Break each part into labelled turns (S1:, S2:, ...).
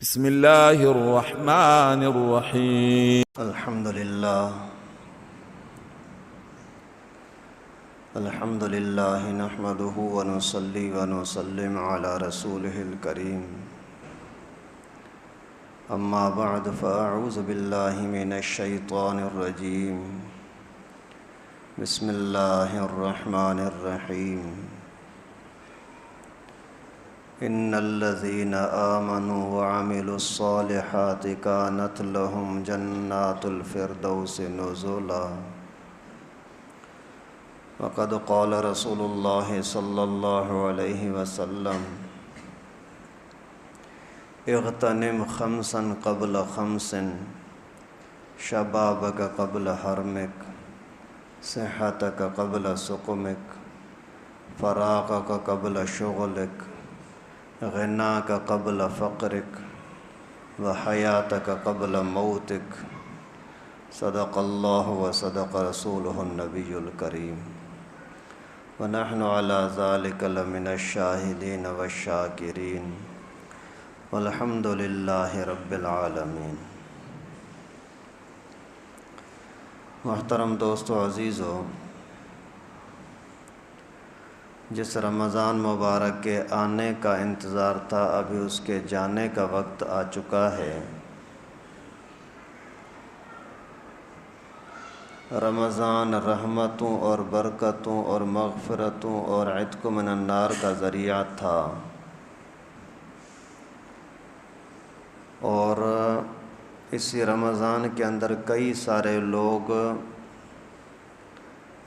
S1: بسم الله الرحمن الرحيم.
S2: الحمد لله نحمده ونصلي ونسلم على رسوله الكريم. أما بعد فأعوذ بالله من الشيطان الرجيم. بسم الله الرحمن الرحيم. إن الذين آمنوا وعملوا الصالحات كانت لهم جنات الفردوس نزلا. وقد قال رسول الله صلى الله عليه وسلم: اغتنم خمسا قبل خمس، شبابك قبل حرمك، صحتك قبل سقمك، فراغك قبل شغلك، غناك قبل فقرك، وحياتك قبل موتك. صدق الله وصدق رسوله النبي الكريم، ونحن على ذلك لمن الشاهدين والشاكرين، والحمد لله رب العالمین. محترم دوستو عزیزو، جس رمضان مبارک کے آنے کا انتظار تھا ابھی اس کے جانے کا وقت آ چکا ہے. رمضان رحمتوں اور برکتوں اور مغفرتوں اور عتق من النار کا ذریعہ تھا، اور اسی رمضان کے اندر کئی سارے لوگ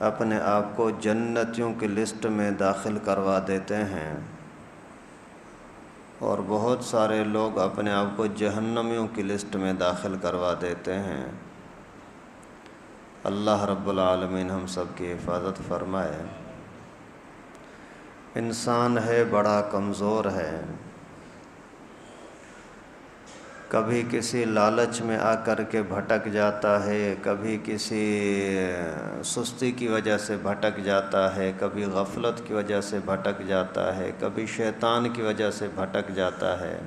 S2: اپنے آپ کو جنتیوں کی لسٹ میں داخل کروا دیتے ہیں، اور بہت سارے لوگ اپنے آپ کو جہنمیوں کی لسٹ میں داخل کروا دیتے ہیں. اللہ رب العالمین ہم سب کی حفاظت فرمائے. انسان ہے بڑا کمزور ہے، کبھی کسی لالچ میں آ کر کے بھٹک جاتا ہے، کبھی کسی سستی کی وجہ سے بھٹک جاتا ہے، کبھی غفلت کی وجہ سے بھٹک جاتا ہے، کبھی شیطان کی وجہ سے بھٹک جاتا ہے.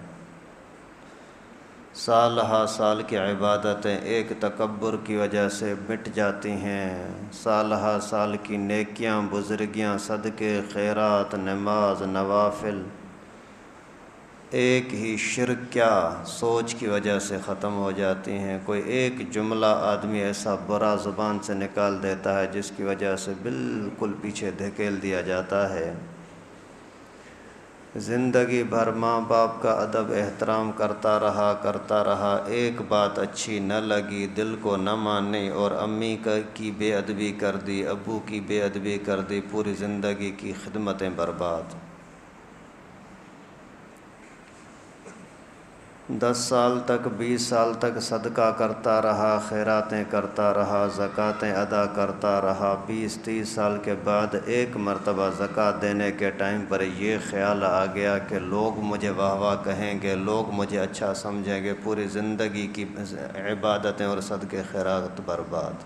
S2: سال ہا سال کی عبادتیں ایک تکبر کی وجہ سے مٹ جاتی ہیں. سال ہا سال کی نیکیاں، بزرگیاں، صدقے، خیرات، نماز، نوافل ایک ہی شرک کیا سوچ کی وجہ سے ختم ہو جاتی ہیں. کوئی ایک جملہ آدمی ایسا برا زبان سے نکال دیتا ہے جس کی وجہ سے بالکل پیچھے دھکیل دیا جاتا ہے. زندگی بھر ماں باپ کا ادب احترام کرتا رہا، ایک بات اچھی نہ لگی، دل کو نہ مانی، اور امی کی بے ادبی کر دی، ابو کی بے ادبی کر دی، پوری زندگی کی خدمتیں برباد. 10 سال تک 20 سال تک صدقہ کرتا رہا، خیراتیں کرتا رہا، زکوٰۃیں ادا کرتا رہا. 20-30 سال کے بعد ایک مرتبہ زکوٰۃ دینے کے ٹائم پر یہ خیال آ گیا کہ لوگ مجھے واہ واہ کہیں گے، لوگ مجھے اچھا سمجھیں گے. پوری زندگی کی عبادتیں اور صدقے خیرات برباد.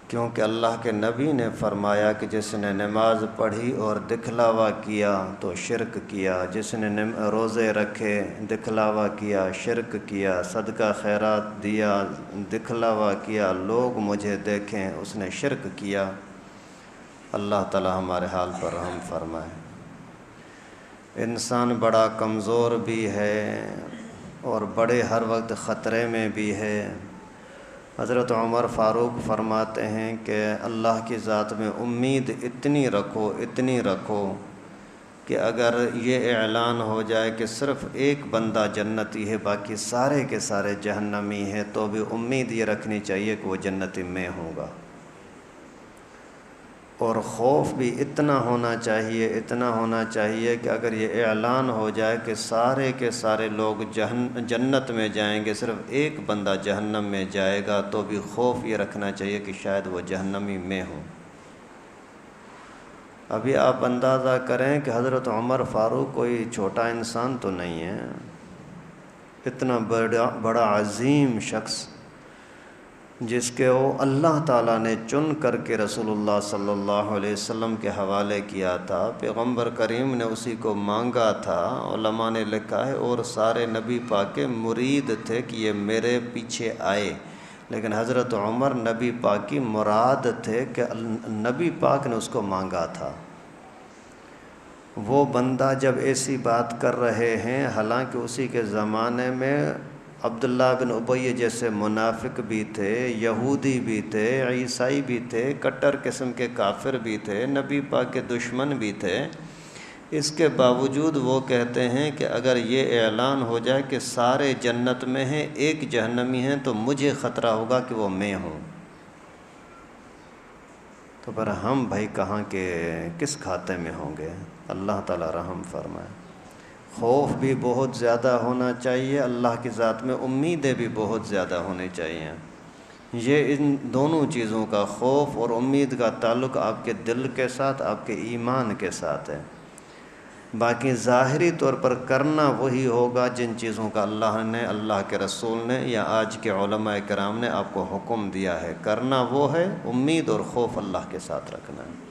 S2: کیونکہ اللہ کے نبی نے فرمایا کہ جس نے نماز پڑھی اور دکھلاوا کیا تو شرک کیا، جس نے روزے رکھے دکھلاوا کیا شرک کیا، صدقہ خیرات دیا دکھلاوا کیا، لوگ مجھے دیکھیں، اس نے شرک کیا. اللہ تعالی ہمارے حال پر رحم فرمائے. انسان بڑا کمزور بھی ہے اور بڑے ہر وقت خطرے میں بھی ہے. حضرت عمر فاروق فرماتے ہیں کہ اللہ کی ذات میں امید اتنی رکھو کہ اگر یہ اعلان ہو جائے کہ صرف ایک بندہ جنتی ہے باقی سارے کے سارے جہنمی ہیں، تو بھی امید یہ رکھنی چاہیے کہ وہ جنتی میں ہوگا. اور خوف بھی اتنا ہونا چاہیے کہ اگر یہ اعلان ہو جائے کہ سارے کے سارے لوگ جنت میں جائیں گے، صرف ایک بندہ جہنم میں جائے گا، تو بھی خوف یہ رکھنا چاہیے کہ شاید وہ جہنمی میں ہو. ابھی آپ اندازہ کریں کہ حضرت عمر فاروق کوئی چھوٹا انسان تو نہیں ہے، اتنا بڑا عظیم شخص جس کے وہ اللہ تعالیٰ نے چن کر کے رسول اللہ صلی اللہ علیہ وسلم کے حوالے کیا تھا، پیغمبر کریم نے اسی کو مانگا تھا۔ علماء نے لکھا ہے اور سارے نبی پاک کے مرید تھے کہ یہ میرے پیچھے آئے، لیکن حضرت عمر نبی پاک کی مراد تھے کہ نبی پاک نے اس کو مانگا تھا۔ وہ بندہ جب ایسی بات کر رہے ہیں، حالانکہ اسی کے زمانے میں عبداللہ بن ابی جیسے منافق بھی تھے، یہودی بھی تھے، عیسائی بھی تھے، کٹر قسم کے کافر بھی تھے، نبی پاک کے دشمن بھی تھے، اس کے باوجود وہ کہتے ہیں کہ اگر یہ اعلان ہو جائے کہ سارے جنت میں ہیں ایک جہنمی ہیں تو مجھے خطرہ ہوگا کہ وہ میں ہوں۔ تو پر ہم بھائی کہاں کے کس کھاتے میں ہوں گے؟ اللہ تعالی رحم فرمائے۔ خوف بھی بہت زیادہ ہونا چاہیے، اللہ کی ذات میں امیدیں بھی بہت زیادہ ہونی چاہیے۔ یہ ان دونوں چیزوں کا، خوف اور امید کا تعلق آپ کے دل کے ساتھ، آپ کے ایمان کے ساتھ ہے۔ باقی ظاہری طور پر کرنا وہی ہوگا جن چیزوں کا اللہ نے، اللہ کے رسول نے یا آج کے علماء کرام نے آپ کو حکم دیا ہے، کرنا وہ ہے۔ امید اور خوف اللہ کے ساتھ رکھنا ہے،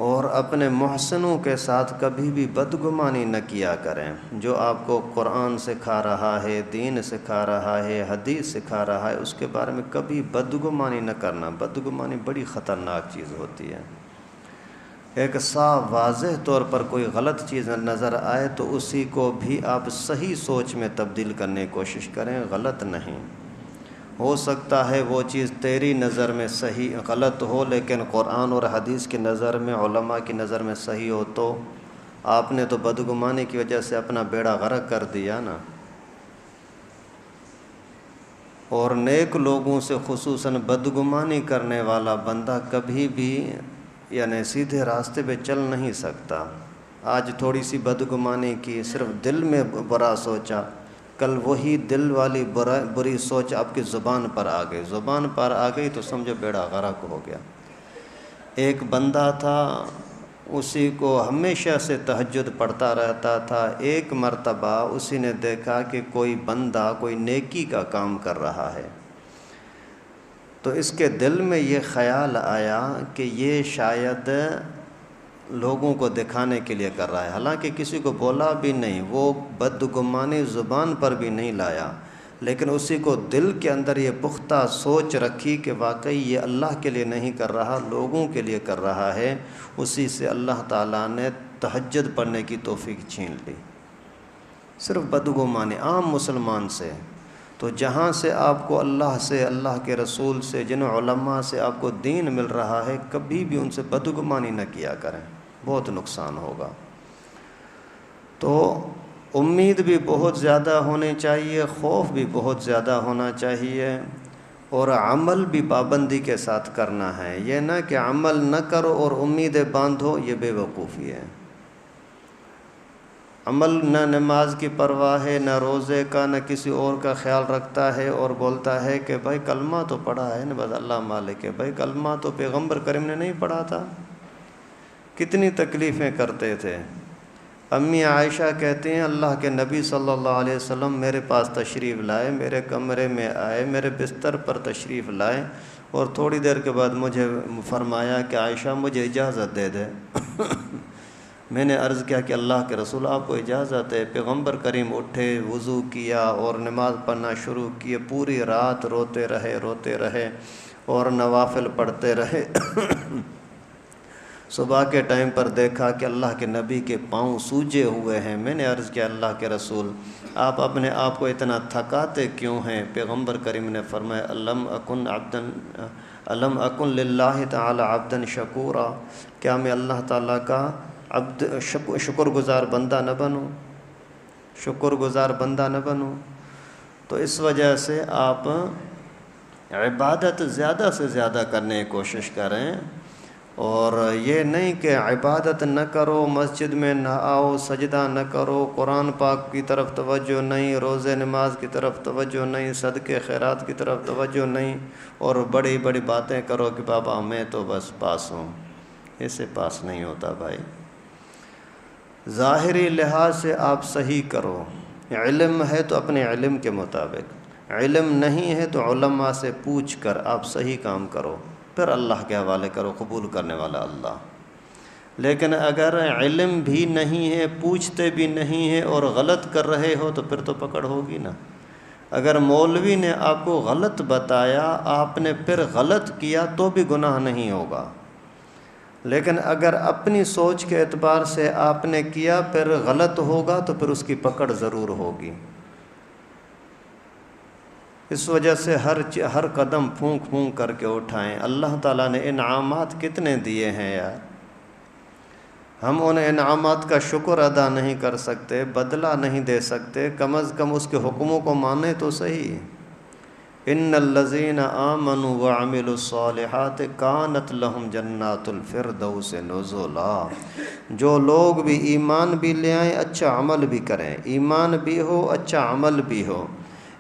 S2: اور اپنے محسنوں کے ساتھ کبھی بھی بدگمانی نہ کیا کریں۔ جو آپ کو قرآن سکھا رہا ہے، دین سکھا رہا ہے، حدیث سکھا رہا ہے، اس کے بارے میں کبھی بدگمانی نہ کرنا۔ بدگمانی بڑی خطرناک چیز ہوتی ہے۔ ایک صاف واضح طور پر کوئی غلط چیز نظر آئے تو اسی کو بھی آپ صحیح سوچ میں تبدیل کرنے کی کوشش کریں، غلط نہیں۔ ہو سکتا ہے وہ چیز تیری نظر میں صحیح غلط ہو، لیکن قرآن اور حدیث کی نظر میں، علماء کی نظر میں صحیح ہو، تو آپ نے تو بدگمانی کی وجہ سے اپنا بیڑا غرق کر دیا نا۔ اور نیک لوگوں سے خصوصاً بدگمانی کرنے والا بندہ کبھی بھی یعنی سیدھے راستے پہ چل نہیں سکتا۔ آج تھوڑی سی بدگمانی کی، صرف دل میں برا سوچا، کل وہی دل والی بری سوچ آپ کی زبان پر آ گئی، زبان پر آ گئی تو سمجھو بیڑا غرق ہو گیا۔ ایک بندہ تھا، اسی کو ہمیشہ سے تہجد پڑھتا رہتا تھا۔ ایک مرتبہ اسی نے دیکھا کہ کوئی بندہ کوئی نیکی کا کام کر رہا ہے، تو اس کے دل میں یہ خیال آیا کہ یہ شاید لوگوں کو دکھانے کے لیے کر رہا ہے، حالانکہ کسی کو بولا بھی نہیں، وہ بدگمانی زبان پر بھی نہیں لایا، لیکن اسی کو دل کے اندر یہ پختہ سوچ رکھی کہ واقعی یہ اللہ کے لیے نہیں کر رہا، لوگوں کے لیے کر رہا ہے۔ اسی سے اللہ تعالیٰ نے تہجد پڑھنے کی توفیق چھین لی، صرف بدگمانی عام مسلمان سے۔ تو جہاں سے آپ کو اللہ سے، اللہ کے رسول سے، جن علماء سے آپ کو دین مل رہا ہے، کبھی بھی ان سے بدگمانی نہ کیا کریں، بہت نقصان ہوگا۔ تو امید بھی بہت زیادہ ہونی چاہیے، خوف بھی بہت زیادہ ہونا چاہیے، اور عمل بھی پابندی کے ساتھ کرنا ہے۔ یہ نہ کہ عمل نہ کرو اور امیدیں باندھو، یہ بے وقوفی ہے۔ عمل نہ نماز کی پرواہ ہے، نہ روزے کا، نہ کسی اور کا خیال رکھتا ہے، اور بولتا ہے کہ بھائی کلمہ تو پڑھا ہے نا، بس اللہ مالک ہے۔ بھائی کلمہ تو پیغمبر کریم نے نہیں پڑھا تھا، کتنی تکلیفیں کرتے تھے۔ امی عائشہ کہتے ہیں اللہ کے نبی صلی اللہ علیہ وسلم میرے پاس تشریف لائے، میرے کمرے میں آئے، میرے بستر پر تشریف لائے، اور تھوڑی دیر کے بعد مجھے فرمایا کہ عائشہ مجھے اجازت دے دے۔ میں نے عرض کیا کہ اللہ کے رسول آپ کو اجازت ہے؟ پیغمبر کریم اٹھے، وضو کیا اور نماز پڑھنا شروع کیے، پوری رات روتے رہے اور نوافل پڑھتے رہے۔ صبح کے ٹائم پر دیکھا کہ اللہ کے نبی کے پاؤں سوجے ہوئے ہیں۔ میں نے عرض کیا اللہ کے رسول آپ اپنے آپ کو اتنا تھکاتے کیوں ہیں؟ پیغمبر کریم نے فرمایا الم اکن للہ تعالی عبدا شکورا، کیا میں اللہ تعالیٰ کا شکر گزار بندہ نہ بنوں، شکر گزار بندہ نہ بنوں؟ تو اس وجہ سے آپ عبادت زیادہ سے زیادہ کرنے کی کوشش کریں، اور یہ نہیں کہ عبادت نہ کرو، مسجد میں نہ آؤ، سجدہ نہ کرو، قرآن پاک کی طرف توجہ نہیں، روزے نماز کی طرف توجہ نہیں، صدقے خیرات کی طرف توجہ نہیں، اور بڑی بڑی باتیں کرو کہ بابا میں تو بس پاس ہوں۔ ایسے پاس نہیں ہوتا بھائی۔ ظاہری لحاظ سے آپ صحیح کرو، علم ہے تو اپنے علم کے مطابق، علم نہیں ہے تو علماء سے پوچھ کر آپ صحیح کام کرو، پھر اللہ کے حوالے کرو، قبول کرنے والا اللہ۔ لیکن اگر علم بھی نہیں ہے، پوچھتے بھی نہیں ہے اور غلط کر رہے ہو تو پھر تو پکڑ ہوگی نا۔ اگر مولوی نے آپ کو غلط بتایا، آپ نے پھر غلط کیا تو بھی گناہ نہیں ہوگا، لیکن اگر اپنی سوچ کے اعتبار سے آپ نے کیا پھر غلط ہوگا تو پھر اس کی پکڑ ضرور ہوگی۔ اس وجہ سے ہر قدم پھونک پھونک کر کے اٹھائیں۔ اللہ تعالیٰ نے انعامات کتنے دیے ہیں یار، ہم ان انعامات کا شکر ادا نہیں کر سکتے، بدلہ نہیں دے سکتے، کم از کم اس کے حکموں کو مانیں تو صحیح۔ ان الذین آمنوا وعملوا الصالحات کانت لہم جنات الفردوس نزلا۔ جو لوگ بھی ایمان بھی لے آئیں، اچھا عمل بھی کریں، ایمان بھی ہو، اچھا عمل بھی ہو،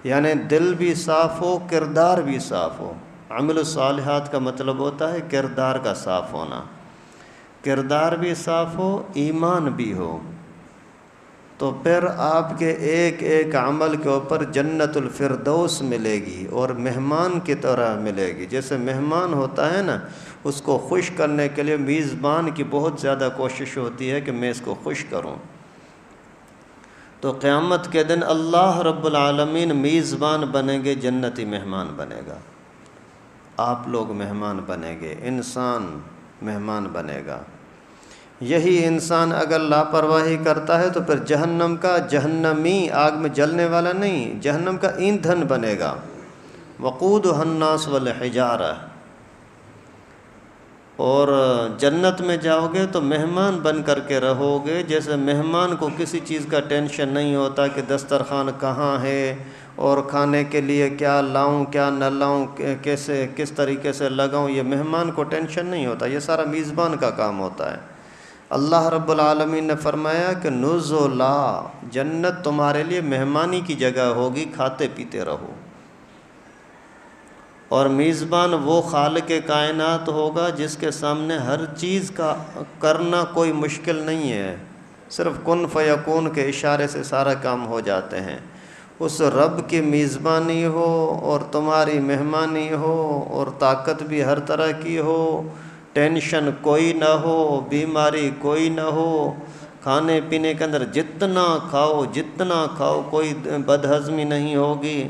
S2: یعنی دل بھی صاف ہو، کردار بھی صاف ہو۔ عمل الصالحات کا مطلب ہوتا ہے کردار کا صاف ہونا، کردار بھی صاف ہو، ایمان بھی ہو، تو پھر آپ کے ایک ایک عمل کے اوپر جنت الفردوس ملے گی اور مہمان کی طرح ملے گی۔ جیسے مہمان ہوتا ہے نا، اس کو خوش کرنے کے لیے میزبان کی بہت زیادہ کوشش ہوتی ہے کہ میں اس کو خوش کروں، تو قیامت کے دن اللہ رب العالمین میزبان بنیں گے، جنتی مہمان بنے گا، آپ لوگ مہمان بنیں گے، انسان مہمان بنے گا۔ یہی انسان اگر لاپرواہی کرتا ہے تو پھر جہنم کا جہنمی، آگ میں جلنے والا نہیں، جہنم کا ایندھن بنے گا۔ وقودھا الناس والحجارہ۔ اور جنت میں جاؤ گے تو مہمان بن کر کے رہو گے، جیسے مہمان کو کسی چیز کا ٹینشن نہیں ہوتا کہ دسترخوان کہاں ہے اور کھانے کے لیے کیا لاؤں کیا نہ لاؤں، کس طریقے سے لگاؤں، یہ مہمان کو ٹینشن نہیں ہوتا، یہ سارا میزبان کا کام ہوتا ہے۔ اللہ رب العالمین نے فرمایا کہ نزلا، جنت تمہارے لیے مہمانی کی جگہ ہوگی، کھاتے پیتے رہو۔ اور میزبان وہ خالق کائنات ہوگا جس کے سامنے ہر چیز کا کرنا کوئی مشکل نہیں ہے، صرف کن فیکون کے اشارے سے سارا کام ہو جاتے ہیں۔ اس رب کی میزبانی ہو اور تمہاری مہمانی ہو، اور طاقت بھی ہر طرح کی ہو، ٹینشن کوئی نہ ہو، بیماری کوئی نہ ہو، کھانے پینے کے اندر جتنا کھاؤ کوئی بدہضمی نہیں ہوگی۔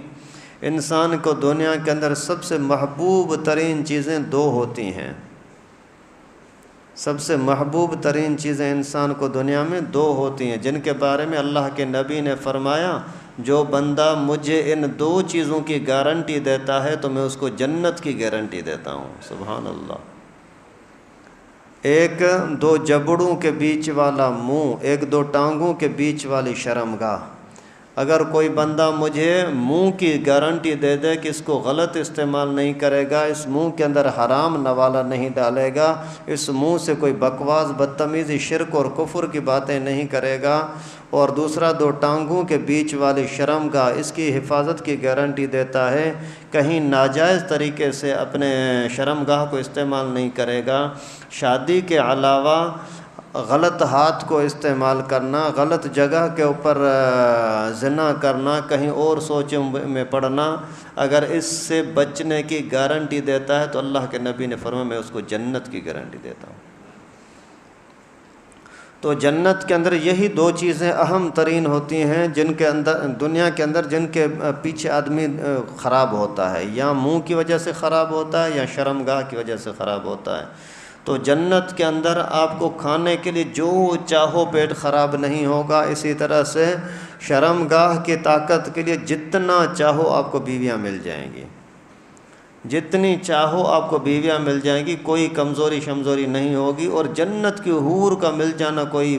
S2: انسان کو دنیا کے اندر سب سے محبوب ترین چیزیں دو ہوتی ہیں، سب سے محبوب ترین چیزیں انسان کو دنیا میں دو ہوتی ہیں، جن کے بارے میں اللہ کے نبی نے فرمایا جو بندہ مجھے ان دو چیزوں کی گارنٹی دیتا ہے تو میں اس کو جنت کی گارنٹی دیتا ہوں۔ سبحان اللہ۔ ایک دو جبڑوں کے بیچ والا منہ، ایک دو ٹانگوں کے بیچ والی شرمگاہ۔ اگر کوئی بندہ مجھے منہ کی گارنٹی دے دے کہ اس کو غلط استعمال نہیں کرے گا، اس منہ کے اندر حرام نوالا نہیں ڈالے گا، اس منہ سے کوئی بکواس بدتمیزی شرک اور کفر کی باتیں نہیں کرے گا، اور دوسرا دو ٹانگوں کے بیچ والی شرمگاہ، اس کی حفاظت کی گارنٹی دیتا ہے، کہیں ناجائز طریقے سے اپنے شرمگاہ کو استعمال نہیں کرے گا، شادی کے علاوہ غلط ہاتھ کو استعمال کرنا، غلط جگہ کے اوپر زنا کرنا، کہیں اور سوچوں میں پڑنا، اگر اس سے بچنے کی گارنٹی دیتا ہے تو اللہ کے نبی نے فرمایا میں اس کو جنت کی گارنٹی دیتا ہوں۔ تو جنت کے اندر یہی دو چیزیں اہم ترین ہوتی ہیں، جن کے اندر دنیا کے اندر جن کے پیچھے آدمی خراب ہوتا ہے، یا منہ کی وجہ سے خراب ہوتا ہے یا شرمگاہ کی وجہ سے خراب ہوتا ہے۔ تو جنت کے اندر آپ کو کھانے کے لیے جو چاہو پیٹ خراب نہیں ہوگا، اسی طرح سے شرمگاہ کی طاقت کے لیے جتنا چاہو آپ کو بیویاں مل جائیں گی، جتنی چاہو آپ کو بیویاں مل جائیں گی، کوئی کمزوری شمزوری نہیں ہوگی، اور جنت کی حور کا مل جانا کوئی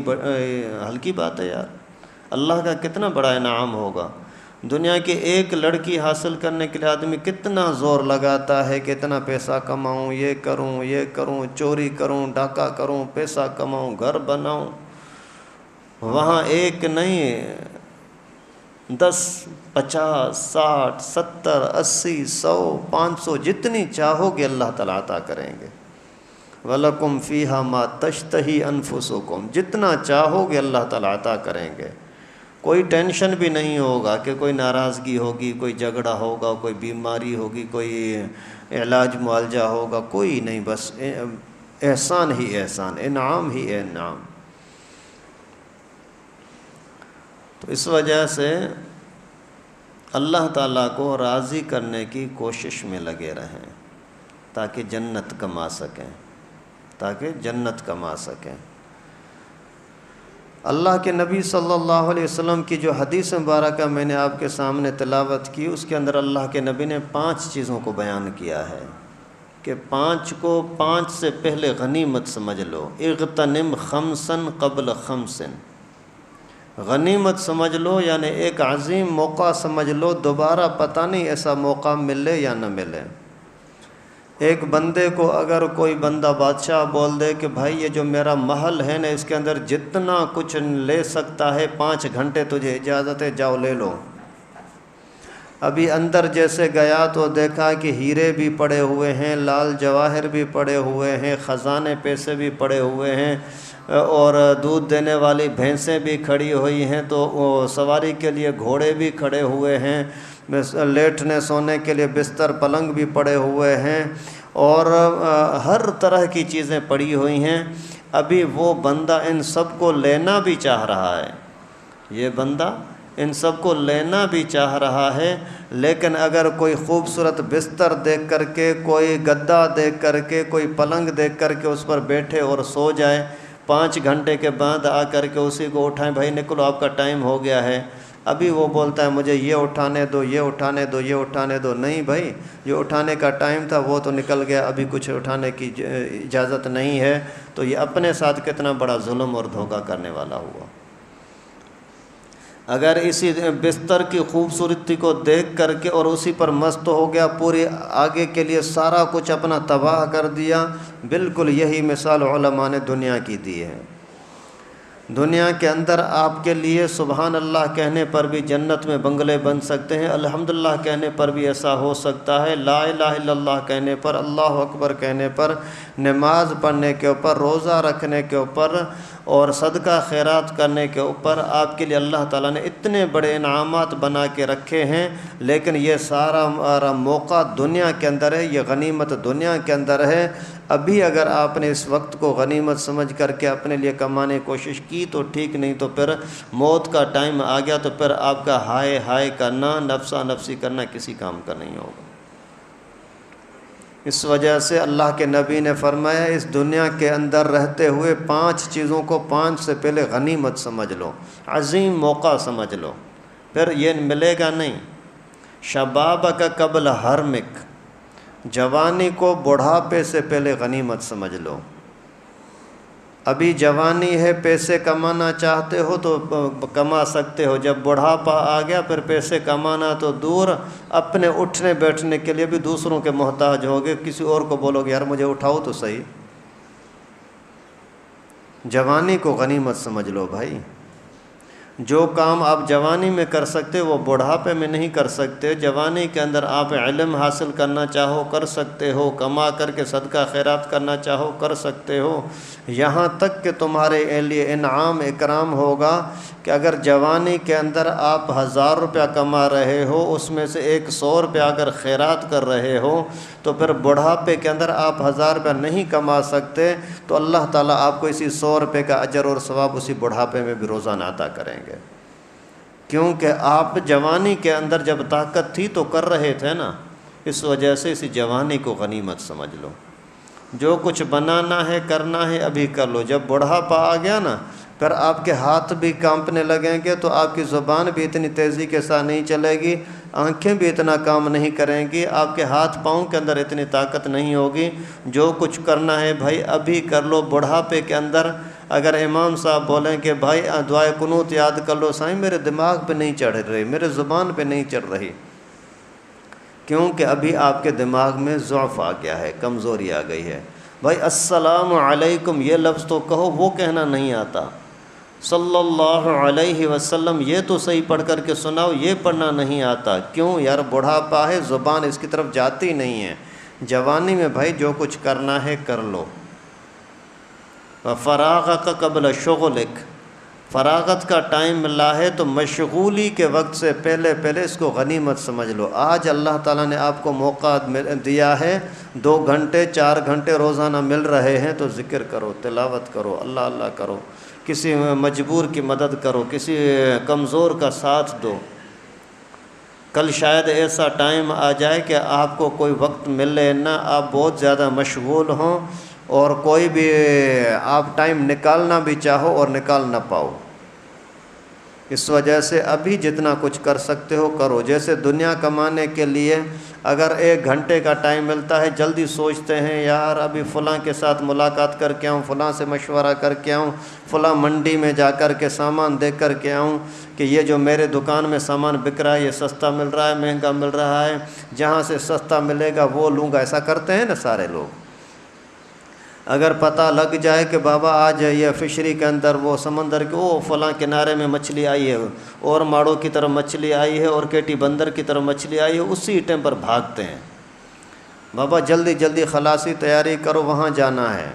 S2: ہلکی بات ہے یار، اللہ کا کتنا بڑا انعام ہوگا۔ دنیا کی ایک لڑکی حاصل کرنے کے لیے آدمی کتنا زور لگاتا ہے کہ اتنا پیسہ کماؤں، یہ کروں، چوری کروں، ڈاکہ کروں، پیسہ کماؤں، گھر بناؤں۔ وہاں ایک نہیں، 10، 50، 60، 70، 80، 100، 500 جتنی چاہو گے اللہ تعالیٰ عطا کریں گے۔ وَلَكُمْ فِيهَا مَا تَشْتَهِي أَنفُسُكُمْ، جتنا چاہو گے اللہ تعالیٰ عطا کریں گے۔ کوئی ٹینشن بھی نہیں ہوگا کہ کوئی ناراضگی ہوگی، کوئی جھگڑا ہوگا، کوئی بیماری ہوگی، کوئی علاج معالجہ ہوگا، کوئی نہیں، بس احسان ہی احسان، انعام ہی انعام۔ تو اس وجہ سے اللہ تعالیٰ کو راضی کرنے کی کوشش میں لگے رہیں تاکہ جنت کما سکیں، تاکہ جنت کما سکیں۔ اللہ کے نبی صلی اللہ علیہ وسلم کی جو حدیث مبارکہ میں نے آپ کے سامنے تلاوت کی، اس کے اندر اللہ کے نبی نے 5 چیزوں کو بیان کیا ہے کہ 5 سے پہلے غنیمت سمجھ لو، اغتنم خمسا قبل خمس، غنیمت سمجھ لو، یعنی ایک عظیم موقع سمجھ لو، دوبارہ پتہ نہیں ایسا موقع ملے یا نہ ملے۔ ایک بندے کو اگر کوئی بندہ بادشاہ بول دے کہ بھائی یہ جو میرا محل ہے نا، اس کے اندر جتنا کچھ لے سکتا ہے 5 گھنٹے تجھے اجازت ہے، جاؤ لے لو۔ ابھی اندر جیسے گیا تو دیکھا کہ ہیرے بھی پڑے ہوئے ہیں، لال جواہر بھی پڑے ہوئے ہیں، خزانے پیسے بھی پڑے ہوئے ہیں، اور دودھ دینے والی بھینسیں بھی کھڑی ہوئی ہیں، تو وہ سواری کے لیے گھوڑے بھی کھڑے ہوئے ہیں، لیٹنے سونے کے لیے بستر پلنگ بھی پڑے ہوئے ہیں، اور ہر طرح کی چیزیں پڑی ہوئی ہیں۔ ابھی وہ بندہ ان سب کو لینا بھی چاہ رہا ہے، یہ بندہ ان سب کو لینا بھی چاہ رہا ہے، لیکن اگر کوئی خوبصورت بستر دیکھ کر کے، کوئی گدا دیکھ کر کے، کوئی پلنگ دیکھ کر کے اس پر بیٹھے اور سو جائے، 5 گھنٹے کے بعد آ کر کے اسی کو اٹھائیں، بھائی نکلو آپ کا ٹائم ہو گیا ہے، ابھی وہ بولتا ہے مجھے یہ اٹھانے دو، یہ اٹھانے دو، یہ اٹھانے دو، نہیں بھائی جو اٹھانے کا ٹائم تھا وہ تو نکل گیا، ابھی کچھ اٹھانے کی اجازت نہیں ہے۔ تو یہ اپنے ساتھ کتنا بڑا ظلم اور دھوکہ کرنے والا ہوا۔ اگر اسی بستر کی خوبصورتی کو دیکھ کر کے اور اسی پر مست ہو گیا، پورے آگے کے لیے سارا کچھ اپنا تباہ کر دیا، بالکل یہی مثال علماء نے دنیا کی دی ہے۔ دنیا کے اندر آپ کے لیے سبحان اللہ کہنے پر بھی جنت میں بنگلے بن سکتے ہیں، الحمدللہ کہنے پر بھی ایسا ہو سکتا ہے، لا الہ الا اللہ کہنے پر، اللہ اکبر کہنے پر، نماز پڑھنے کے اوپر، روزہ رکھنے کے اوپر اور صدقہ خیرات کرنے کے اوپر آپ کے لیے اللہ تعالیٰ نے اتنے بڑے انعامات بنا کے رکھے ہیں، لیکن یہ سارا موقع دنیا کے اندر ہے، یہ غنیمت دنیا کے اندر ہے۔ ابھی اگر آپ نے اس وقت کو غنیمت سمجھ کر کے اپنے لیے کمانے کی کوشش کی تو ٹھیک، نہیں تو پھر موت کا ٹائم آ گیا تو پھر آپ کا ہائے ہائے کرنا، نفسا نفسی کرنا کسی کام کا نہیں ہوگا۔ اس وجہ سے اللہ کے نبی نے فرمایا اس دنیا کے اندر رہتے ہوئے 5 چیزوں کو 5 سے پہلے غنیمت سمجھ لو، عظیم موقع سمجھ لو، پھر یہ ملے گا نہیں۔ شبابک قبل حرمک، جوانی کو بڑھاپے سے پہلے غنیمت سمجھ لو۔ ابھی جوانی ہے، پیسے کمانا چاہتے ہو تو کما سکتے ہو، جب بڑھاپا آ گیا پھر پیسے کمانا تو دور، اپنے اٹھنے بیٹھنے کے لیے بھی دوسروں کے محتاج ہوگے، کسی اور کو بولو گے یار مجھے اٹھاؤ تو صحیح۔ جوانی کو غنیمت سمجھ لو بھائی، جو کام آپ جوانی میں کر سکتے وہ بڑھاپے میں نہیں کر سکتے۔ جوانی کے اندر آپ علم حاصل کرنا چاہو کر سکتے ہو، کما کر کے صدقہ خیرات کرنا چاہو کر سکتے ہو، یہاں تک کہ تمہارے لیے انعام اکرام ہوگا کہ اگر جوانی کے اندر آپ 1000 روپیہ کما رہے ہو، اس میں سے 100 روپیہ اگر خیرات کر رہے ہو، تو پھر بڑھاپے کے اندر آپ 1000 روپیہ نہیں کما سکتے، تو اللہ تعالیٰ آپ کو اسی 100 روپے کا اجر اور ثواب اسی بڑھاپے میں بھی روزانہ عطا کریں گے، کیونکہ آپ جوانی کے اندر جب طاقت تھی تو کر رہے تھے نا۔ اس وجہ سے اسی جوانی کو غنیمت سمجھ لو، جو کچھ بنانا ہے کرنا ہے ابھی کر لو، جب بڑھاپا آ گیا نا پھر آپ کے ہاتھ بھی کانپنے لگیں گے، تو آپ کی زبان بھی اتنی تیزی کے ساتھ نہیں چلے گی، آنکھیں بھی اتنا کام نہیں کریں گی، آپ کے ہاتھ پاؤں کے اندر اتنی طاقت نہیں ہوگی۔ جو کچھ کرنا ہے بھائی ابھی کر لو۔ بڑھاپے کے اندر اگر امام صاحب بولیں کہ بھائی دعائے قنوت یاد کر لو، سائیں میرے دماغ پہ نہیں چڑھ رہی، میرے زبان پہ نہیں چڑھ رہی، کیونکہ ابھی آپ کے دماغ میں ضعف آ گیا ہے، کمزوری آ گئی ہے۔ بھائی السلام علیکم یہ لفظ تو کہو، وہ کہنا نہیں آتا۔ صلی اللہ علیہ وسلم یہ تو صحیح پڑھ کر کے سناؤ، یہ پڑھنا نہیں آتا۔ کیوں یار؟ بڑھاپا ہے، زبان اس کی طرف جاتی نہیں ہے۔ جوانی میں بھائی جو کچھ کرنا ہے کر لو۔ فراغک قبل شغلک، فراغت کا ٹائم ملا ہے تو مشغولی کے وقت سے پہلے اس کو غنیمت سمجھ لو۔ آج اللہ تعالیٰ نے آپ کو موقع دیا ہے، 2 گھنٹے 4 گھنٹے روزانہ مل رہے ہیں تو ذکر کرو، تلاوت کرو، اللہ اللہ کرو، کسی مجبور کی مدد کرو، کسی کمزور کا ساتھ دو۔ کل شاید ایسا ٹائم آ جائے کہ آپ کو کوئی وقت ملے نہ، آپ بہت زیادہ مشغول ہوں اور کوئی بھی آپ ٹائم نکالنا بھی چاہو اور نکال نہ پاؤ۔ اس وجہ سے ابھی جتنا کچھ کر سکتے ہو کرو۔ جیسے دنیا کمانے کے لیے اگر 1 گھنٹے کا ٹائم ملتا ہے، جلدی سوچتے ہیں یار ابھی فلاں کے ساتھ ملاقات کر کے آؤں، فلاں سے مشورہ کر کے آؤں، فلاں منڈی میں جا کر کے سامان دیکھ کر کے آؤں کہ یہ جو میرے دکان میں سامان بک رہا ہے یہ سستا مل رہا ہے، مہنگا مل رہا ہے، جہاں سے سستا ملے گا وہ لوں گا۔ ایسا کرتے ہیں نا سارے لوگ۔ اگر پتہ لگ جائے کہ بابا آج یہ فشری کے اندر وہ سمندر کے فلاں کنارے میں مچھلی آئی ہے، اور ماڑوں کی طرف مچھلی آئی ہے، اور کیٹی بندر کی طرف مچھلی آئی ہے، اسی ٹائم پر بھاگتے ہیں۔ بابا جلدی جلدی خلاصی تیاری کرو، وہاں جانا ہے،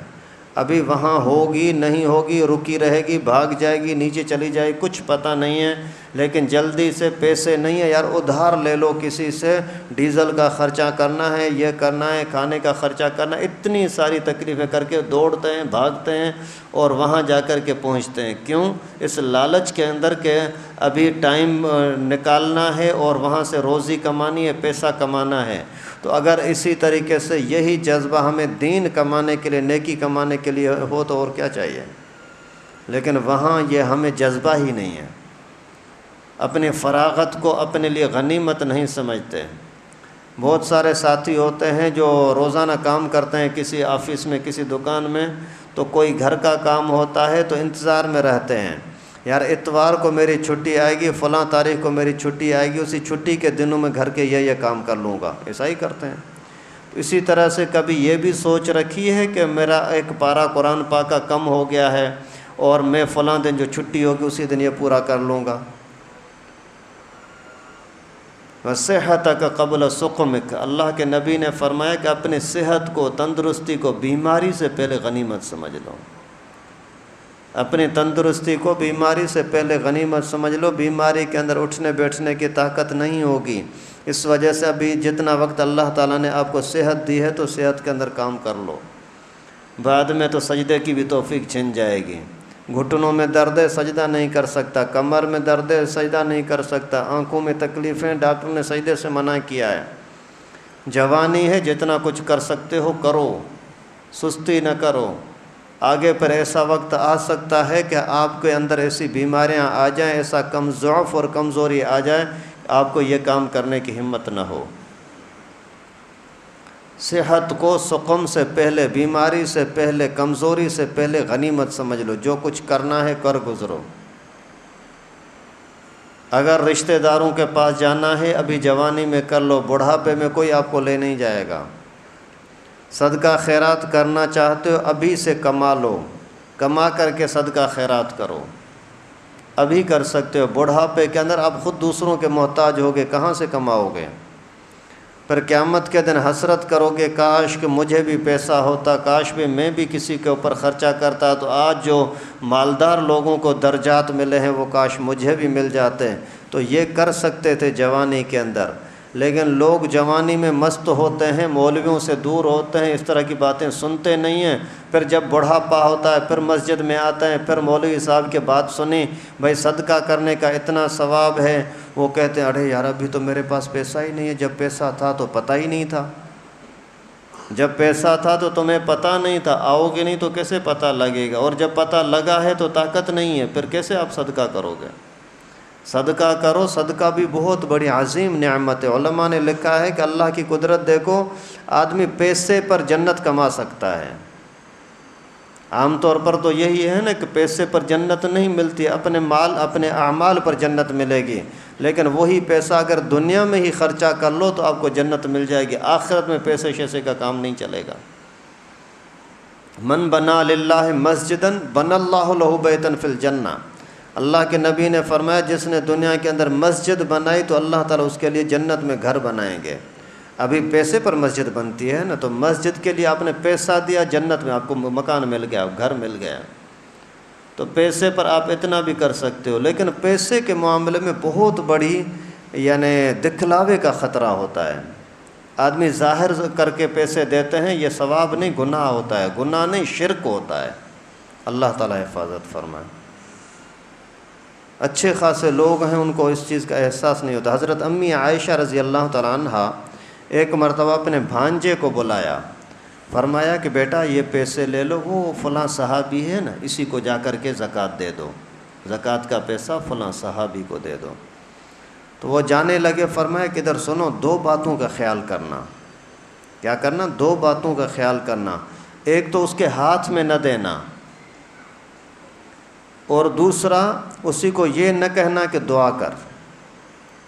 S2: ابھی وہاں ہوگی نہیں ہوگی، رکی رہے گی، بھاگ جائے گی، نیچے چلی جائے گی، کچھ پتہ نہیں ہے، لیکن جلدی سے پیسے نہیں ہے یار ادھار لے لو کسی سے، ڈیزل کا خرچہ کرنا ہے، یہ کرنا ہے، کھانے کا خرچہ کرنا ہے، اتنی ساری تکلیفیں کر کے دوڑتے ہیں، بھاگتے ہیں اور وہاں جا کر کے پہنچتے ہیں۔ کیوں؟ اس لالچ کے اندر کہ ابھی ٹائم نکالنا ہے اور وہاں سے روزی کمانی ہے، پیسہ کمانا ہے۔ تو اگر اسی طریقے سے یہی جذبہ ہمیں دین کمانے کے لیے، نیکی کمانے کے لیے ہو تو اور کیا چاہیے، لیکن وہاں یہ ہمیں جذبہ ہی نہیں ہے۔ اپنی فراغت کو اپنے لیے غنیمت نہیں سمجھتے۔ بہت سارے ساتھی ہوتے ہیں جو روزانہ کام کرتے ہیں کسی آفس میں، کسی دکان میں، تو کوئی گھر کا کام ہوتا ہے تو انتظار میں رہتے ہیں، یار اتوار کو میری چھٹی آئے گی، فلاں تاریخ کو میری چھٹی آئے گی، اسی چھٹی کے دنوں میں گھر کے یہ کام کر لوں گا۔ ایسا ہی کرتے ہیں۔ تو اسی طرح سے کبھی یہ بھی سوچ رکھی ہے کہ میرا ایک پارہ قرآن پاک کا کم ہو گیا ہے اور میں فلاں دن جو چھٹی ہوگی اسی دن یہ پورا کر لوں گا۔ وَصِحَّتَكَ قَبْلَ سُقْمِكَ، اللہ کے نبی نے فرمایا کہ اپنی صحت کو، تندرستی کو بیماری سے پہلے غنیمت سمجھ لو۔ اپنی تندرستی کو بیماری سے پہلے غنیمت سمجھ لو۔ بیماری کے اندر اٹھنے بیٹھنے کی طاقت نہیں ہوگی، اس وجہ سے ابھی جتنا وقت اللہ تعالیٰ نے آپ کو صحت دی ہے تو صحت کے اندر کام کر لو۔ بعد میں تو سجدے کی بھی توفیق چھن جائے گی۔ گھٹنوں میں درد ہے، سجدہ نہیں کر سکتا، کمر میں درد ہے، سجدہ نہیں کر سکتا، آنکھوں میں تکلیفیں، ڈاکٹر نے سجدے سے منع کیا ہے۔ جوانی ہے، جتنا کچھ کر سکتے ہو کرو، سستی نہ کرو۔ آگے پر ایسا وقت آ سکتا ہے کہ آپ کے اندر ایسی بیماریاں آ جائیں، ایسا ضعف اور کمزوری آ جائے آپ کو یہ کام کرنے کی ہمت نہ ہو۔ صحت کو سقم سے پہلے، بیماری سے پہلے، کمزوری سے پہلے غنیمت سمجھ لو۔ جو کچھ کرنا ہے کر گزرو۔ اگر رشتہ داروں کے پاس جانا ہے ابھی جوانی میں کر لو، بڑھاپے میں کوئی آپ کو لے نہیں جائے گا۔ صدقہ خیرات کرنا چاہتے ہو ابھی سے کما لو، کما کر کے صدقہ خیرات کرو، ابھی کر سکتے ہو۔ بڑھاپے کے اندر آپ خود دوسروں کے محتاج ہوگے، کہاں سے کماؤ گے؟ پھر قیامت کے دن حسرت کرو گے کاش کہ مجھے بھی پیسہ ہوتا، کاش بھی میں بھی کسی کے اوپر خرچہ کرتا، تو آج جو مالدار لوگوں کو درجات ملے ہیں وہ کاش مجھے بھی مل جاتے۔ تو یہ کر سکتے تھے جوانی کے اندر، لیکن لوگ جوانی میں مست ہوتے ہیں، مولویوں سے دور ہوتے ہیں، اس طرح کی باتیں سنتے نہیں ہیں۔ پھر جب بڑھاپا ہوتا ہے پھر مسجد میں آتے ہیں، پھر مولوی صاحب کی بات سنی، بھائی صدقہ کرنے کا اتنا ثواب ہے، وہ کہتے ہیں ارے یار ابھی تو میرے پاس پیسہ ہی نہیں ہے، جب پیسہ تھا تو پتہ ہی نہیں تھا، جب پیسہ تھا تو تمہیں پتہ نہیں تھا، آؤ گے نہیں تو کیسے پتہ لگے گا، اور جب پتہ لگا ہے تو طاقت نہیں ہے، پھر کیسے آپ صدقہ کرو گے؟ صدقہ کرو۔ صدقہ بھی بہت بڑی عظیم نعمت ہے۔ علماء نے لکھا ہے کہ اللہ کی قدرت دیکھو، آدمی پیسے پر جنت کما سکتا ہے۔ عام طور پر تو یہی ہے نا کہ پیسے پر جنت نہیں ملتی، اپنے مال، اپنے اعمال پر جنت ملے گی، لیکن وہی پیسہ اگر دنیا میں ہی خرچہ کر لو تو آپ کو جنت مل جائے گی، آخرت میں پیسے شیسے کا کام نہیں چلے گا۔ من بنا للہ مسجدا بنا اللہ لہ بیتا فی الجنہ، اللہ کے نبی نے فرمایا جس نے دنیا کے اندر مسجد بنائی تو اللہ تعالیٰ اس کے لیے جنت میں گھر بنائیں گے۔ ابھی پیسے پر مسجد بنتی ہے نا، تو مسجد کے لیے آپ نے پیسہ دیا، جنت میں آپ کو مکان مل گیا، گھر مل گیا۔ تو پیسے پر آپ اتنا بھی کر سکتے ہو، لیکن پیسے کے معاملے میں بہت بڑی یعنی دکھلاوے کا خطرہ ہوتا ہے۔ آدمی ظاہر کر کے پیسے دیتے ہیں، یہ ثواب نہیں گناہ ہوتا ہے، گناہ نہیں شرک ہوتا ہے۔ اللہ تعالیٰ حفاظت فرمائے۔ اچھے خاصے لوگ ہیں، ان کو اس چیز کا احساس نہیں ہوتا۔ حضرت امی عائشہ رضی اللہ تعالیٰ عنہا ایک مرتبہ اپنے بھانجے کو بلایا، فرمایا کہ بیٹا یہ پیسے لے لو، وہ فلاں صحابی ہے نا، اسی کو جا کر کے زکوٰۃ دے دو، زکوٰۃ کا پیسہ فلاں صحابی کو دے دو۔ تو وہ جانے لگے، فرمایا کہ ادھر سنو، دو باتوں کا خیال کرنا۔ کیا کرنا؟ دو باتوں کا خیال کرنا۔ ایک تو اس کے ہاتھ میں نہ دینا، اور دوسرا اسی کو یہ نہ کہنا کہ دعا کر،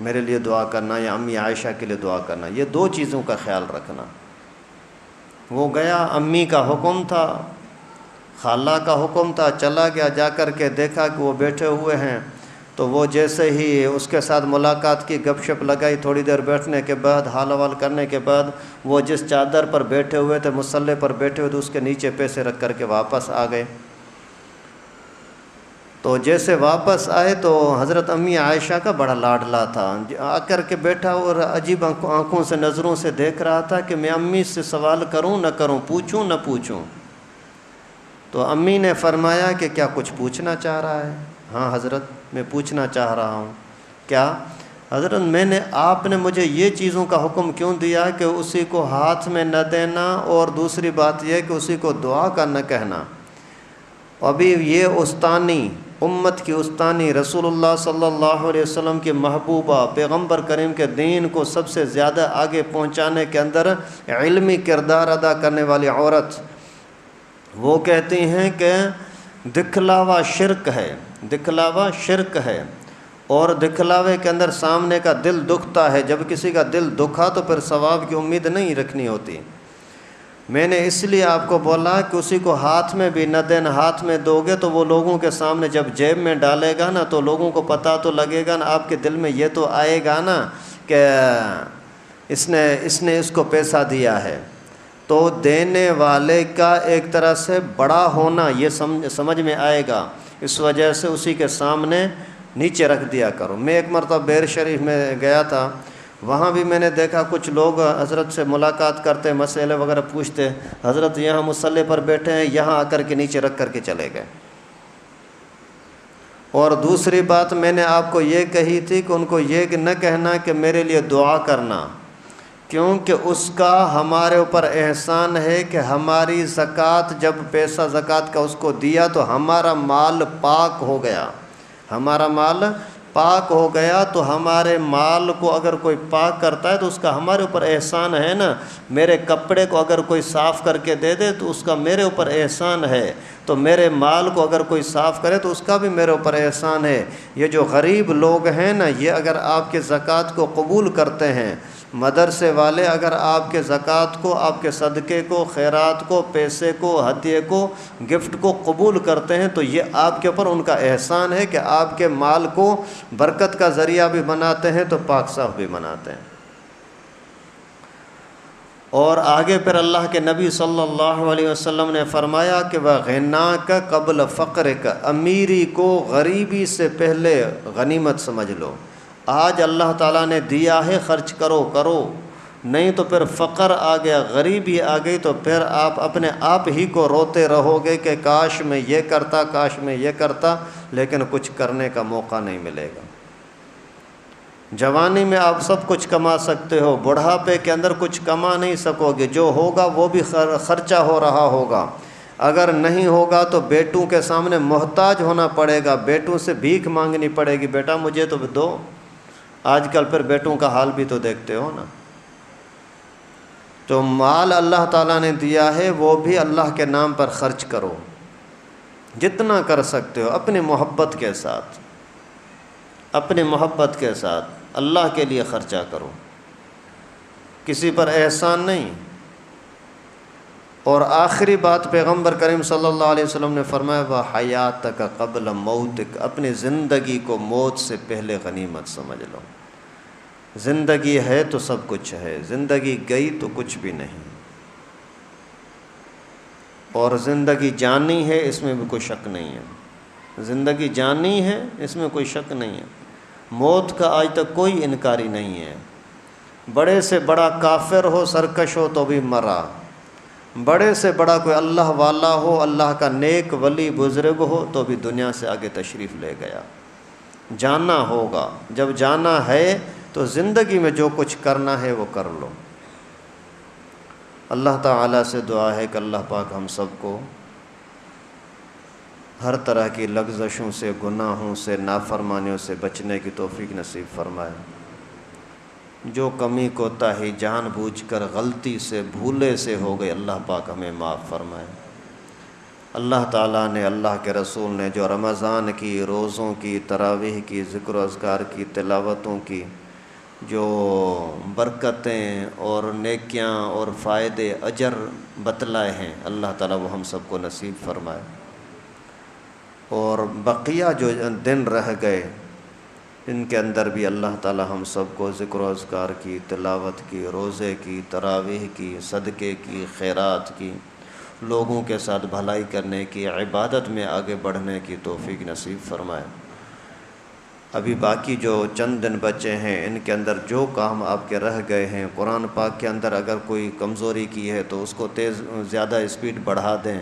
S2: میرے لیے دعا کرنا یا امی عائشہ کے لیے دعا کرنا۔ یہ دو چیزوں کا خیال رکھنا۔ وہ گیا، امی کا حکم تھا، خالہ کا حکم تھا، چلا گیا، جا کر کے دیکھا کہ وہ بیٹھے ہوئے ہیں، تو وہ جیسے ہی اس کے ساتھ ملاقات کی، گپ شپ لگائی، تھوڑی دیر بیٹھنے کے بعد، حال حوال کرنے کے بعد، وہ جس چادر پر بیٹھے ہوئے تھے، مصلے پر بیٹھے ہوئے تھے، اس کے نیچے پیسے رکھ کر کے واپس آ گئے۔ تو جیسے واپس آئے تو حضرت امی عائشہ کا بڑا لاڈلا تھا، آ کر کے بیٹھا اور عجیب آنکھوں سے نظروں سے دیکھ رہا تھا کہ میں امی سے سوال کروں نہ کروں، پوچھوں نہ پوچھوں۔ تو امی نے فرمایا کہ کیا کچھ پوچھنا چاہ رہا ہے؟ ہاں حضرت میں پوچھنا چاہ رہا ہوں۔ کیا؟ حضرت آپ نے مجھے یہ چیزوں کا حکم کیوں دیا کہ اسی کو ہاتھ میں نہ دینا، اور دوسری بات یہ کہ اسی کو دعا کا نہ کہنا۔ ابھی یہ استانی، امت کی استانی، رسول اللہ صلی اللہ علیہ وسلم کی محبوبہ، پیغمبر کریم کے دین کو سب سے زیادہ آگے پہنچانے کے اندر علمی کردار ادا کرنے والی عورت، وہ کہتی ہیں کہ دکھلاوا شرک ہے، دکھلاوا شرک ہے، اور دکھلاوے کے اندر سامنے کا دل دکھتا ہے۔ جب کسی کا دل دکھا تو پھر ثواب کی امید نہیں رکھنی ہوتی۔ میں نے اس لیے آپ کو بولا کہ اسی کو ہاتھ میں بھی نہ دینا، ہاتھ میں دو گے تو وہ لوگوں کے سامنے جب جیب میں ڈالے گا نا تو لوگوں کو پتہ تو لگے گا نا، آپ کے دل میں یہ تو آئے گا نا کہ اس نے اس کو پیسہ دیا ہے۔ تو دینے والے کا ایک طرح سے بڑا ہونا یہ سمجھ میں آئے گا، اس وجہ سے اسی کے سامنے نیچے رکھ دیا کرو۔ میں ایک مرتبہ بیر شریف میں گیا تھا، وہاں بھی میں نے دیکھا کچھ لوگ حضرت سے ملاقات کرتے، مسئلے وغیرہ پوچھتے، حضرت یہاں مصلی پر بیٹھے ہیں، یہاں آ کر کے نیچے رکھ کر کے چلے گئے۔ اور دوسری بات میں نے آپ کو یہ کہی تھی کہ ان کو یہ نہ کہنا کہ میرے لیے دعا کرنا، کیونکہ اس کا ہمارے اوپر احسان ہے کہ ہماری زکوٰۃ، جب پیسہ زکوٰۃ کا اس کو دیا تو ہمارا مال پاک ہو گیا، ہمارا مال پاک ہو گیا۔ تو ہمارے مال کو اگر کوئی پاک کرتا ہے تو اس کا ہمارے اوپر احسان ہے نا۔ میرے کپڑے کو اگر کوئی صاف کر کے دے دے تو اس کا میرے اوپر احسان ہے، تو میرے مال کو اگر کوئی صاف کرے تو اس کا بھی میرے اوپر احسان ہے۔ یہ جو غریب لوگ ہیں نا، یہ اگر آپ کے زکوٰۃ کو قبول کرتے ہیں، مدرسے والے اگر آپ کے زکوٰۃ کو، آپ کے صدقے کو، خیرات کو، پیسے کو، ہدیے کو، گفٹ کو قبول کرتے ہیں، تو یہ آپ کے اوپر ان کا احسان ہے کہ آپ کے مال کو برکت کا ذریعہ بھی بناتے ہیں تو پاک صاف بھی بناتے ہیں۔ اور آگے پھر اللہ کے نبی صلی اللہ علیہ وسلم نے فرمایا کہ وَغِنَاكَ قبل فقرك، امیری کو غریبی سے پہلے غنیمت سمجھ لو۔ آج اللہ تعالیٰ نے دیا ہے، خرچ کرو، نہیں تو پھر فقر آ گیا، غریبی آ گئی تو پھر آپ اپنے آپ ہی کو روتے رہو گے کہ کاش میں یہ کرتا، کاش میں یہ کرتا، لیکن کچھ کرنے کا موقع نہیں ملے گا۔ جوانی میں آپ سب کچھ کما سکتے ہو، بڑھاپے کے اندر کچھ کما نہیں سکو گے، جو ہوگا وہ بھی خرچہ ہو رہا ہوگا۔ اگر نہیں ہوگا تو بیٹوں کے سامنے محتاج ہونا پڑے گا، بیٹوں سے بھیک مانگنی پڑے گی، بیٹا مجھے تو دو۔ آج کل پھر بیٹوں کا حال بھی تو دیکھتے ہو نا۔ تو مال اللہ تعالیٰ نے دیا ہے وہ بھی اللہ کے نام پر خرچ کرو، جتنا کر سکتے ہو، اپنی محبت کے ساتھ، اپنی محبت کے ساتھ اللہ کے لیے خرچہ کرو، کسی پر احسان نہیں۔ اور آخری بات پیغمبر کریم صلی اللہ علیہ وسلم نے فرمایا وَحَيَاتَكَ قَبْلَ مَوْتِكَ، اپنی زندگی کو موت سے پہلے غنیمت سمجھ لو۔ زندگی ہے تو سب کچھ ہے، زندگی گئی تو کچھ بھی نہیں، اور زندگی جانی ہے، اس میں بھی کوئی شک نہیں ہے۔ زندگی جانی ہے، اس میں کوئی شک نہیں ہے، موت کا آج تک کوئی انکاری نہیں ہے۔ بڑے سے بڑا کافر ہو، سرکش ہو تو بھی مرا، بڑے سے بڑا کوئی اللہ والا ہو، اللہ کا نیک ولی بزرگ ہو تو بھی دنیا سے آگے تشریف لے گیا۔ جانا ہوگا، جب جانا ہے تو زندگی میں جو کچھ کرنا ہے وہ کر لو۔ اللہ تعالیٰ سے دعا ہے کہ اللہ پاک ہم سب کو ہر طرح کی لغزشوں سے، گناہوں سے، نافرمانیوں سے بچنے کی توفیق نصیب فرمائے۔ جو کمی کوتاہی جان بوجھ کر غلطی سے، بھولے سے ہو گئی، اللہ پاک ہمیں معاف فرمائے۔ اللہ تعالیٰ نے، اللہ کے رسول نے جو رمضان کی، روزوں کی، تراویح کی، ذکر و اذکار کی، تلاوتوں کی جو برکتیں اور نیکیاں اور فائدے، اجر بتلائے ہیں، اللہ تعالیٰ وہ ہم سب کو نصیب فرمائے۔ اور بقیہ جو دن رہ گئے ان کے اندر بھی اللہ تعالیٰ ہم سب کو ذکر و اذکار کی، تلاوت کی، روزے کی، تراویح کی، صدقے کی، خیرات کی، لوگوں کے ساتھ بھلائی کرنے کی، عبادت میں آگے بڑھنے کی توفیق نصیب فرمائے۔ ابھی باقی جو چند دن بچے ہیں ان کے اندر جو کام آپ کے رہ گئے ہیں، قرآن پاک کے اندر اگر کوئی کمزوری کی ہے تو اس کو زیادہ اسپیڈ بڑھا دیں،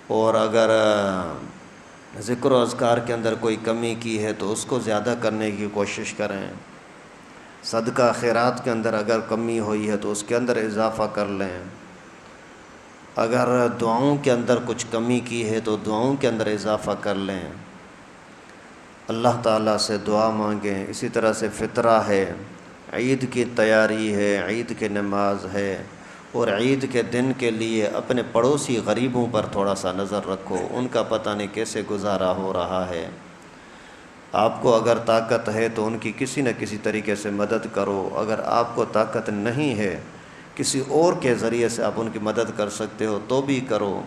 S2: اور اگر ذکر و اذکار کے اندر کوئی کمی کی ہے تو اس کو زیادہ کرنے کی کوشش کریں۔ صدقہ خیرات کے اندر اگر کمی ہوئی ہے تو اس کے اندر اضافہ کر لیں۔ اگر دعاؤں کے اندر کچھ کمی کی ہے تو دعاؤں کے اندر اضافہ کر لیں۔ اللہ تعالیٰ سے دعا مانگیں۔ اسی طرح سے فطرہ ہے، عید کی تیاری ہے، عید کی نماز ہے، اور عید کے دن کے لیے اپنے پڑوسی غریبوں پر تھوڑا سا نظر رکھو، ان کا پتہ نہیں کیسے گزارا ہو رہا ہے۔ آپ کو اگر طاقت ہے تو ان کی کسی نہ کسی طریقے سے مدد کرو، اگر آپ کو طاقت نہیں ہے کسی اور کے ذریعے سے آپ ان کی مدد کر سکتے ہو تو بھی کرو۔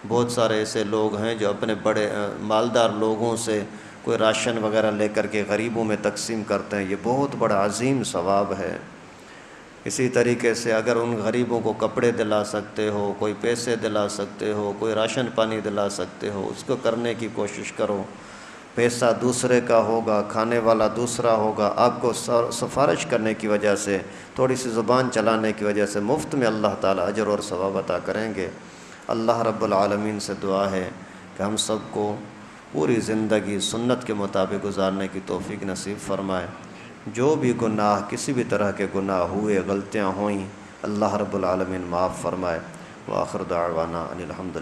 S2: بہت سارے ایسے لوگ ہیں جو اپنے بڑے مالدار لوگوں سے کوئی راشن وغیرہ لے کر کے غریبوں میں تقسیم کرتے ہیں، یہ بہت بڑا عظیم ثواب ہے۔ اسی طریقے سے اگر ان غریبوں کو کپڑے دلا سکتے ہو، کوئی پیسے دلا سکتے ہو، کوئی راشن پانی دلا سکتے ہو، اس کو کرنے کی کوشش کرو۔ پیسہ دوسرے کا ہوگا، کھانے والا دوسرا ہوگا، آپ کو سفارش کرنے کی وجہ سے، تھوڑی سی زبان چلانے کی وجہ سے مفت میں اللہ تعالیٰ اجر اور ثواب عطا کریں گے۔ اللہ رب العالمین سے دعا ہے کہ ہم سب کو پوری زندگی سنت کے مطابق گزارنے کی توفیق نصیب فرمائے۔ جو بھی گناہ، کسی بھی طرح کے گناہ ہوئے، غلطیاں ہوئیں، اللہ رب العالمین معاف فرمائے۔ وآخر دعوانا ان الحمد للہ۔